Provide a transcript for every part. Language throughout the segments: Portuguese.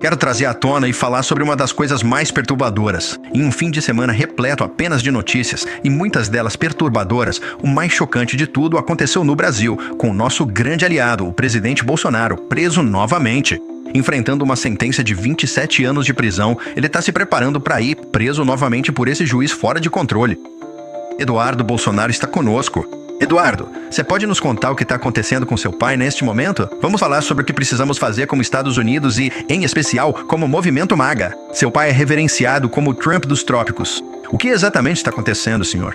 Quero trazer à tona e falar sobre uma das coisas mais perturbadoras. Em um fim de semana repleto apenas de notícias, e muitas delas perturbadoras, o mais chocante de tudo aconteceu no Brasil, com o nosso grande aliado, o presidente Bolsonaro, preso novamente. Enfrentando uma sentença de 27 anos de prisão, ele está se preparando para ir preso novamente por esse juiz fora de controle. Eduardo Bolsonaro está conosco. Eduardo, você pode nos contar o que está acontecendo com seu pai neste momento? Vamos falar sobre o que precisamos fazer como Estados Unidos e, em especial, como Movimento MAGA. Seu pai é reverenciado como o Trump dos trópicos. O que exatamente está acontecendo, senhor?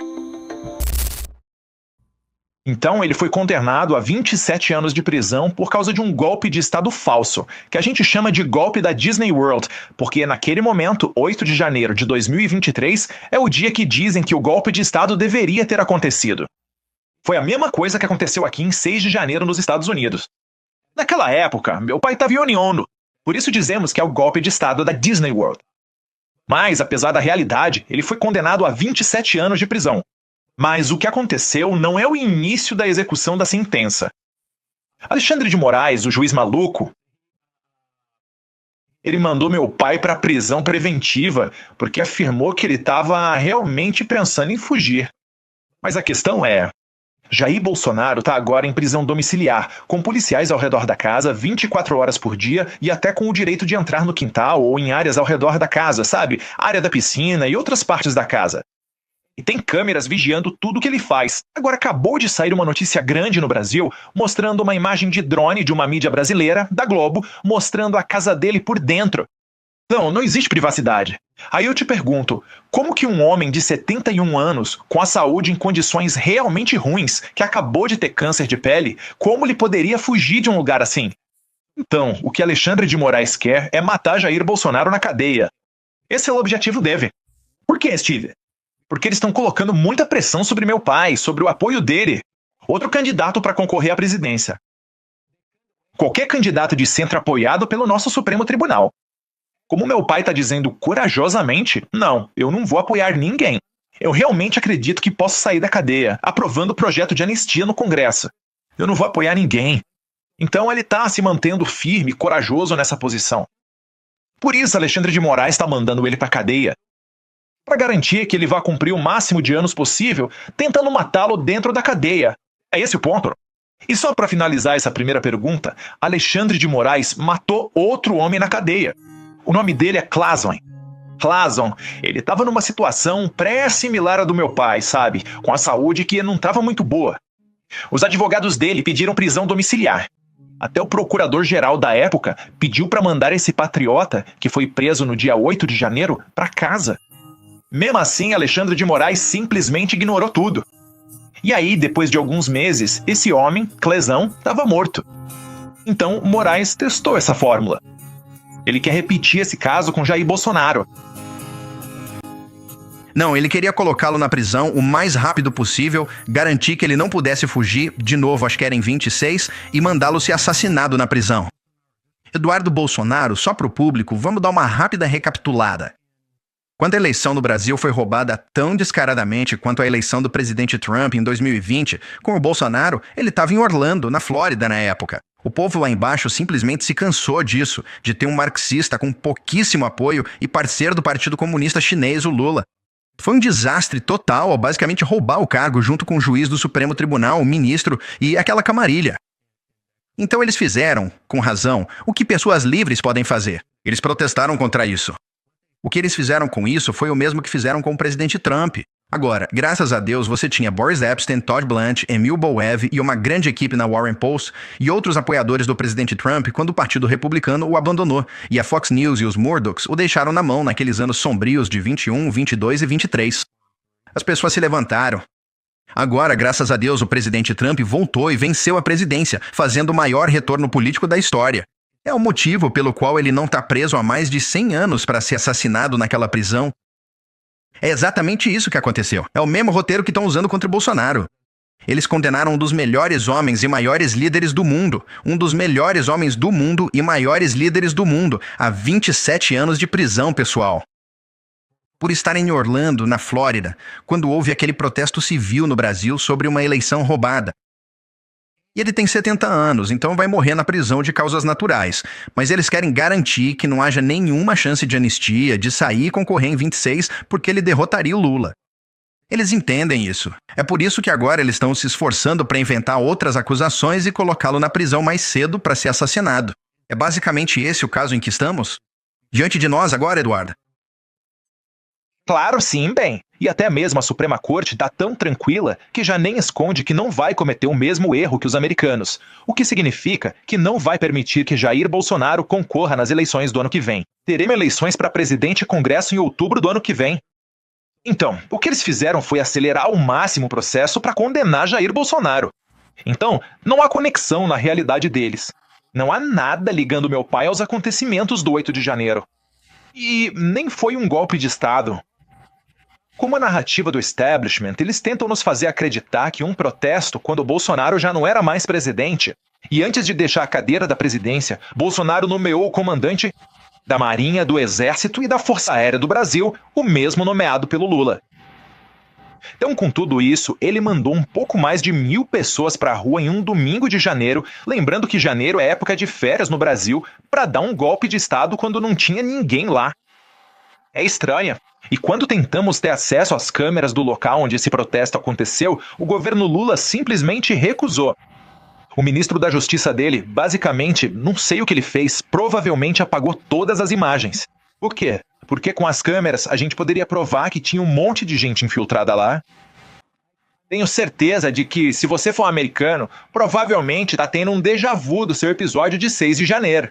Então, ele foi condenado a 27 anos de prisão por causa de um golpe de Estado falso, que a gente chama de golpe da Disney World, porque naquele momento, 8 de janeiro de 2023, é o dia que dizem que o golpe de Estado deveria ter acontecido. Foi a mesma coisa que aconteceu aqui em 6 de janeiro nos Estados Unidos. Naquela época, meu pai estava em Ono, por isso dizemos que é o golpe de Estado da Disney World. Mas, apesar da realidade, ele foi condenado a 27 anos de prisão. Mas o que aconteceu não é o início da execução da sentença. Alexandre de Moraes, o juiz maluco, ele mandou meu pai para a prisão preventiva porque afirmou que ele estava realmente pensando em fugir. Mas a questão é, Jair Bolsonaro está agora em prisão domiciliar, com policiais ao redor da casa 24 horas por dia e até com o direito de entrar no quintal ou em áreas ao redor da casa, sabe? Área da piscina e outras partes da casa. E tem câmeras vigiando tudo que ele faz. Agora acabou de sair uma notícia grande no Brasil, mostrando uma imagem de drone de uma mídia brasileira, da Globo, mostrando a casa dele por dentro. Não existe privacidade. Aí eu te pergunto, como que um homem de 71 anos, com a saúde em condições realmente ruins, que acabou de ter câncer de pele, como ele poderia fugir de um lugar assim? Então, o que Alexandre de Moraes quer é matar Jair Bolsonaro na cadeia. Esse é o objetivo dele. Por que, Steve? Porque eles estão colocando muita pressão sobre meu pai, sobre o apoio dele. Outro candidato para concorrer à presidência. Qualquer candidato de centro apoiado pelo nosso Supremo Tribunal. Como meu pai está dizendo corajosamente, não, eu não vou apoiar ninguém. Eu realmente acredito que posso sair da cadeia, aprovando o projeto de anistia no Congresso. Eu não vou apoiar ninguém. Então ele está se mantendo firme, corajoso nessa posição. Por isso Alexandre de Moraes está mandando ele para a cadeia, para garantir que ele vá cumprir o máximo de anos possível, tentando matá-lo dentro da cadeia. É esse o ponto. E só para finalizar essa primeira pergunta, Alexandre de Moraes matou outro homem na cadeia. O nome dele é Clason. Clason, ele estava numa situação pré-similar à do meu pai, sabe? Com a saúde que não estava muito boa. Os advogados dele pediram prisão domiciliar. Até o procurador-geral da época pediu para mandar esse patriota, que foi preso no dia 8 de janeiro, para casa. Mesmo assim, Alexandre de Moraes simplesmente ignorou tudo. E aí, depois de alguns meses, esse homem, Clesão, estava morto. Então, Moraes testou essa fórmula. Ele quer repetir esse caso com Jair Bolsonaro. Não, ele queria colocá-lo na prisão o mais rápido possível, garantir que ele não pudesse fugir, de novo, acho que era em 26, e mandá-lo ser assassinado na prisão. Eduardo Bolsonaro, só para o público, vamos dar uma rápida recapitulada. Quando a eleição no Brasil foi roubada tão descaradamente quanto a eleição do presidente Trump em 2020, com o Bolsonaro, ele estava em Orlando, na Flórida, na época. O povo lá embaixo simplesmente se cansou disso, de ter um marxista com pouquíssimo apoio e parceiro do Partido Comunista Chinês, o Lula. Foi um desastre total ao basicamente roubar o cargo junto com o juiz do Supremo Tribunal, o ministro e aquela camarilha. Então eles fizeram, com razão, o que pessoas livres podem fazer. Eles protestaram contra isso. O que eles fizeram com isso foi o mesmo que fizeram com o presidente Trump. Agora, graças a Deus, você tinha Boris Epshteyn, Todd Blanche, Emil Boev e uma grande equipe na Warren Post e outros apoiadores do presidente Trump quando o Partido Republicano o abandonou e a Fox News e os Murdochs o deixaram na mão naqueles anos sombrios de 21, 22 e 23. As pessoas se levantaram. Agora, graças a Deus, o presidente Trump voltou e venceu a presidência, fazendo o maior retorno político da história. É o motivo pelo qual ele não está preso há mais de 100 anos para ser assassinado naquela prisão. É exatamente isso que aconteceu. É o mesmo roteiro que estão usando contra o Bolsonaro. Eles condenaram um dos melhores homens e maiores líderes do mundo, um dos melhores homens do mundo e maiores líderes do mundo, a 27 anos de prisão, pessoal. Por estar em Orlando, na Flórida, quando houve aquele protesto civil no Brasil sobre uma eleição roubada. E ele tem 70 anos, então vai morrer na prisão de causas naturais. Mas eles querem garantir que não haja nenhuma chance de anistia, de sair e concorrer em 26, porque ele derrotaria o Lula. Eles entendem isso. É por isso que agora eles estão se esforçando para inventar outras acusações e colocá-lo na prisão mais cedo para ser assassinado. É basicamente esse o caso em que estamos? Diante de nós agora, Eduardo? Claro, sim, bem. E até mesmo a Suprema Corte está tão tranquila que já nem esconde que não vai cometer o mesmo erro que os americanos, o que significa que não vai permitir que Jair Bolsonaro concorra nas eleições do ano que vem. Teremos eleições para presidente e Congresso em outubro do ano que vem. Então, o que eles fizeram foi acelerar ao máximo o processo para condenar Jair Bolsonaro. Então, não há conexão na realidade deles. Não há nada ligando meu pai aos acontecimentos do 8 de janeiro. E nem foi um golpe de Estado. Como a narrativa do establishment, eles tentam nos fazer acreditar que um protesto quando Bolsonaro já não era mais presidente. E antes de deixar a cadeira da presidência, Bolsonaro nomeou o comandante da Marinha, do Exército e da Força Aérea do Brasil, o mesmo nomeado pelo Lula. Então, com tudo isso, ele mandou um pouco mais de 1.000 pessoas para a rua em um domingo de janeiro, lembrando que janeiro é época de férias no Brasil, para dar um golpe de Estado quando não tinha ninguém lá. É estranha. E quando tentamos ter acesso às câmeras do local onde esse protesto aconteceu, o governo Lula simplesmente recusou. O ministro da Justiça dele, basicamente, não sei o que ele fez, provavelmente apagou todas as imagens. Por quê? Porque com as câmeras a gente poderia provar que tinha um monte de gente infiltrada lá. Tenho certeza de que, se você for americano, provavelmente tá tendo um déjà vu do seu episódio de 6 de janeiro.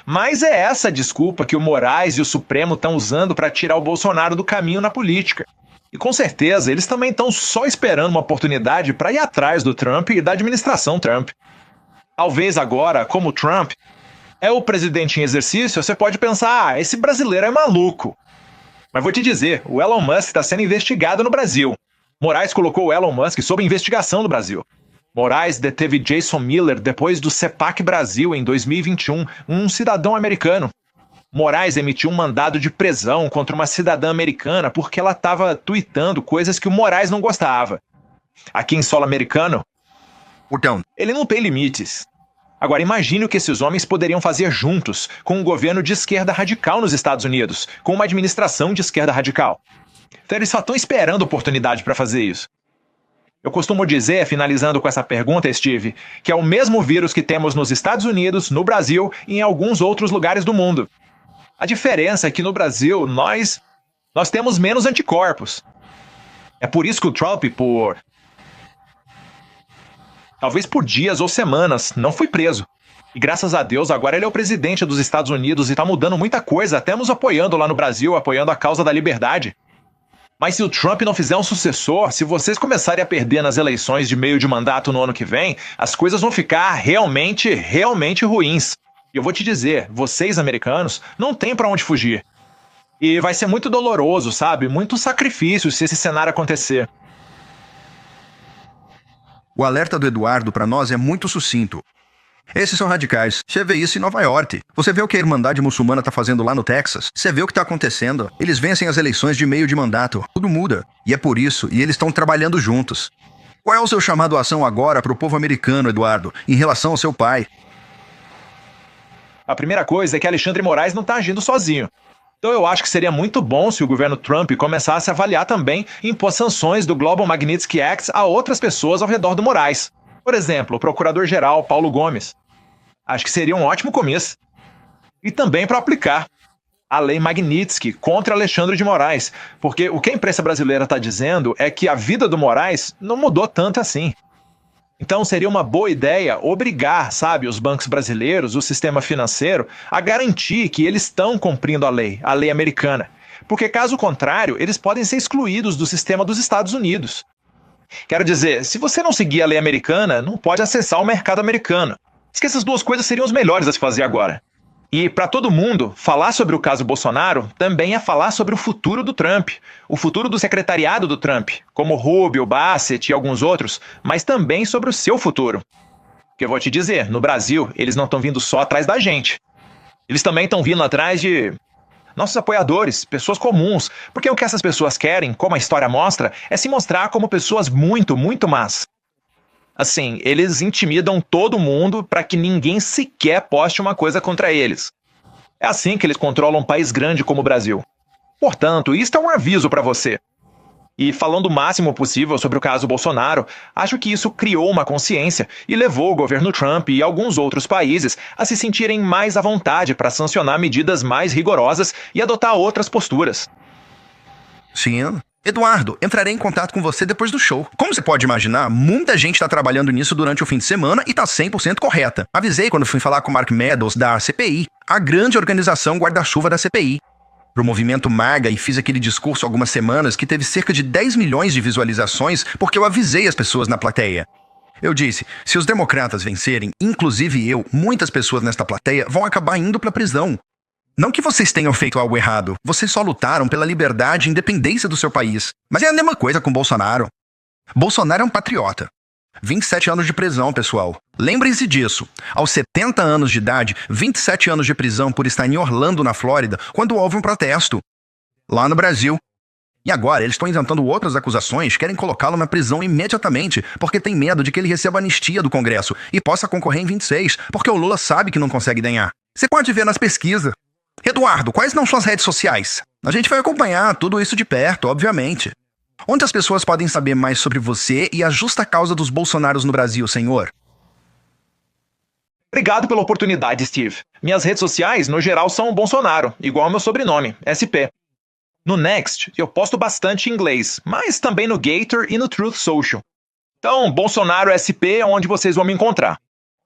Mas é essa desculpa que o Moraes e o Supremo estão usando para tirar o Bolsonaro do caminho na política. E com certeza, eles também estão só esperando uma oportunidade para ir atrás do Trump e da administração Trump. Talvez agora, como o Trump é o presidente em exercício, você pode pensar, esse brasileiro é maluco. Mas vou te dizer, o Elon Musk está sendo investigado no Brasil. Moraes colocou o Elon Musk sob investigação no Brasil. Moraes deteve Jason Miller depois do CEPAC Brasil em 2021, um cidadão americano. Moraes emitiu um mandado de prisão contra uma cidadã americana porque ela estava tweetando coisas que o Moraes não gostava. Aqui em solo americano, ele não tem limites. Agora imagine o que esses homens poderiam fazer juntos com um governo de esquerda radical nos Estados Unidos, com uma administração de esquerda radical. Então eles só estão esperando oportunidade para fazer isso. Eu costumo dizer, finalizando com essa pergunta, Steve, que é o mesmo vírus que temos nos Estados Unidos, no Brasil e em alguns outros lugares do mundo. A diferença é que no Brasil nós temos menos anticorpos. É por isso que o Trump, talvez por dias ou semanas, não foi preso. E graças a Deus, agora ele é o presidente dos Estados Unidos e está mudando muita coisa, até nos apoiando lá no Brasil, apoiando a causa da liberdade. Mas se o Trump não fizer um sucessor, se vocês começarem a perder nas eleições de meio de mandato no ano que vem, as coisas vão ficar realmente, realmente ruins. E eu vou te dizer, vocês americanos não têm para onde fugir. E vai ser muito doloroso, sabe? Muito sacrifício se esse cenário acontecer. O alerta do Eduardo para nós é muito sucinto. Esses são radicais. Você vê isso em Nova York. Você vê o que a Irmandade Muçulmana tá fazendo lá no Texas. Você vê o que tá acontecendo. Eles vencem as eleições de meio de mandato. Tudo muda. E é por isso. E eles estão trabalhando juntos. Qual é o seu chamado à ação agora para o povo americano, Eduardo, em relação ao seu pai? A primeira coisa é que Alexandre Moraes não tá agindo sozinho. Então eu acho que seria muito bom se o governo Trump começasse a avaliar também e impor sanções do Global Magnitsky Act a outras pessoas ao redor do Moraes. Por exemplo, o procurador-geral Paulo Gomes. Acho que seria um ótimo começo. E também para aplicar a lei Magnitsky contra Alexandre de Moraes. Porque o que a imprensa brasileira está dizendo é que a vida do Moraes não mudou tanto assim. Então seria uma boa ideia obrigar, sabe, os bancos brasileiros, o sistema financeiro, a garantir que eles estão cumprindo a lei americana. Porque caso contrário, eles podem ser excluídos do sistema dos Estados Unidos. Quero dizer, se você não seguir a lei americana, não pode acessar o mercado americano. Diz que essas duas coisas seriam as melhores a se fazer agora. E para todo mundo, falar sobre o caso Bolsonaro também é falar sobre o futuro do Trump, o futuro do secretariado do Trump, como Rubio, Bassett e alguns outros, mas também sobre o seu futuro. Que eu vou te dizer, no Brasil, eles não estão vindo só atrás da gente. Eles também estão vindo atrás de nossos apoiadores, pessoas comuns, porque o que essas pessoas querem, como a história mostra, é se mostrar como pessoas muito, muito más. Assim, eles intimidam todo mundo para que ninguém sequer poste uma coisa contra eles. É assim que eles controlam um país grande como o Brasil. Portanto, isto é um aviso para você. E falando o máximo possível sobre o caso Bolsonaro, acho que isso criou uma consciência e levou o governo Trump e alguns outros países a se sentirem mais à vontade para sancionar medidas mais rigorosas e adotar outras posturas. Sim. Eduardo, entrarei em contato com você depois do show. Como você pode imaginar, muita gente está trabalhando nisso durante o fim de semana e está 100% correta. Avisei quando fui falar com o Mark Meadows da CPI, a grande organização guarda-chuva da CPI. Pro movimento MAGA, e fiz aquele discurso há algumas semanas que teve cerca de 10 milhões de visualizações porque eu avisei as pessoas na plateia. Eu disse, se os democratas vencerem, inclusive eu, muitas pessoas nesta plateia vão acabar indo pra prisão. Não que vocês tenham feito algo errado, vocês só lutaram pela liberdade e independência do seu país. Mas é a mesma coisa com Bolsonaro. Bolsonaro é um patriota. 27 anos de prisão, pessoal. Lembrem-se disso. Aos 70 anos de idade, 27 anos de prisão por estar em Orlando, na Flórida, quando houve um protesto. Lá no Brasil. E agora, eles estão inventando outras acusações, querem colocá-lo na prisão imediatamente, porque tem medo de que ele receba anistia do Congresso e possa concorrer em 26, porque o Lula sabe que não consegue ganhar. Você pode ver nas pesquisas. Eduardo, quais não suas redes sociais? A gente vai acompanhar tudo isso de perto, obviamente. Onde as pessoas podem saber mais sobre você e a justa causa dos Bolsonaros no Brasil, senhor? Obrigado pela oportunidade, Steve. Minhas redes sociais, no geral, são Bolsonaro, igual ao meu sobrenome, SP. No Next, eu posto bastante em inglês, mas também no Gator e no Truth Social. Então, Bolsonaro SP é onde vocês vão me encontrar.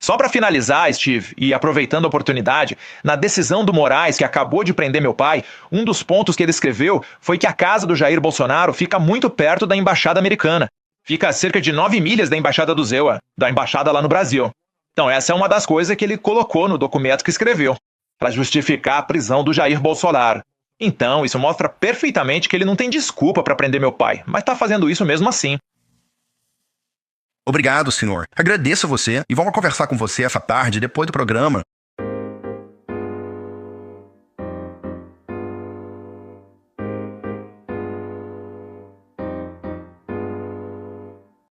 Só para finalizar, Steve, e aproveitando a oportunidade, na decisão do Moraes, que acabou de prender meu pai, um dos pontos que ele escreveu foi que a casa do Jair Bolsonaro fica muito perto da Embaixada Americana. Fica a cerca de 9 milhas da Embaixada do ZEUA, da Embaixada lá no Brasil. Então essa é uma das coisas que ele colocou no documento que escreveu, para justificar a prisão do Jair Bolsonaro. Então, isso mostra perfeitamente que ele não tem desculpa para prender meu pai, mas está fazendo isso mesmo assim. Obrigado, senhor. Agradeço a você e vamos conversar com você essa tarde, depois do programa.